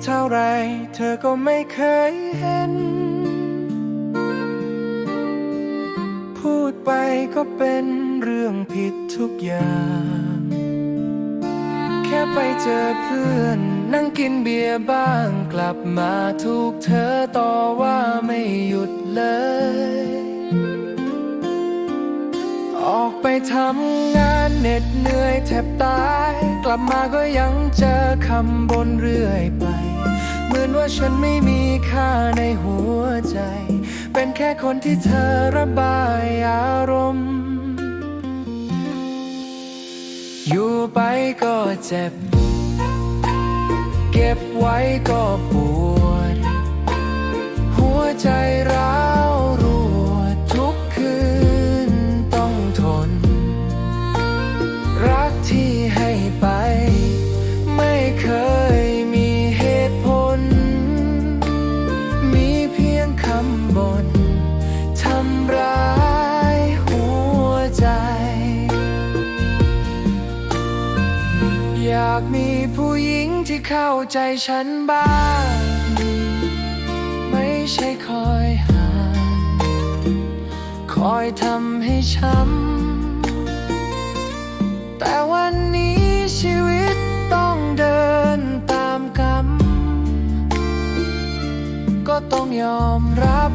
เท่าไรเธอก็ไม่เคยเห็นพูดไปก็เป็นเรื่องผิดทุกอย่างแค่ไปเจอเพื่อนนั่งกินเบียร์บ้างกลับมาถูกเธอต่อว่าไม่หยุดเลยออกไปทำงานเหน็ดเหนื่อยแทบตายกลับมาก็ยังเจอคำบ่นเรื่อยไปเหมือนว่าฉันไม่มีค่าในหัวใจเป็นแค่คนที่เธอระบายอารมณ์อยู่ไปก็เจ็บเก็บไว้ก็ปวดหัวใจร้าวรั่วทุกคืนต้องทนรักที่ให้ไปไม่เคยมีเหตุผลมีเพียงคำบ่นทำร้ายหัวใจอยากมีผู้หญิงที่เข้าใจฉันบ้างไม่ใช่คอยห่างคอยทำให้ช้ำแต่วันนี้ชีวิตต้องเดินตามกรรมก็ต้องยอมรับ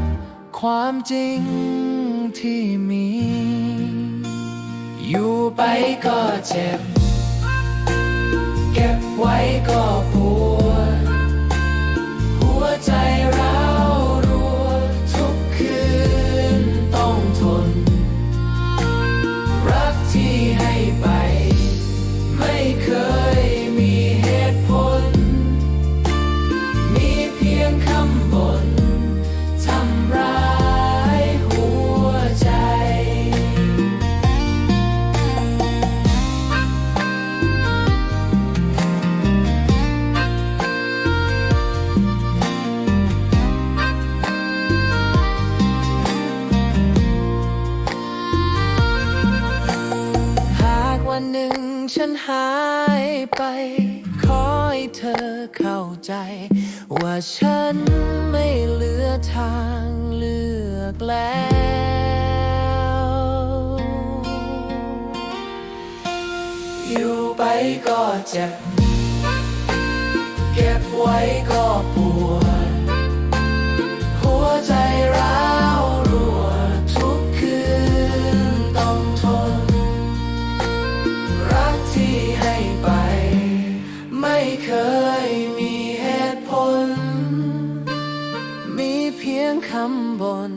ความจริงที่มีอยู่ไปก็เจ็บเก็บไว้ก็ปวดหัวใจร้าวรั่วทุกคืนต้องทนรักที่ให้ไปไม่เคยมีเหตุผลมีเพียงคำบ่นทำร้ายหัวใจวันหนึ่งฉันหายไปขอให้เธอเข้าใจว่าฉันไม่เหลือทางเลือกแล้วอยู่ไปก็เจ็บเก็บไว้ก็ปวดหัวใจร้าวรั่วทุกคืนต้องทนรักที่ให้ไปไม่เคยมีเหตุผลมีเพียงคำบ่น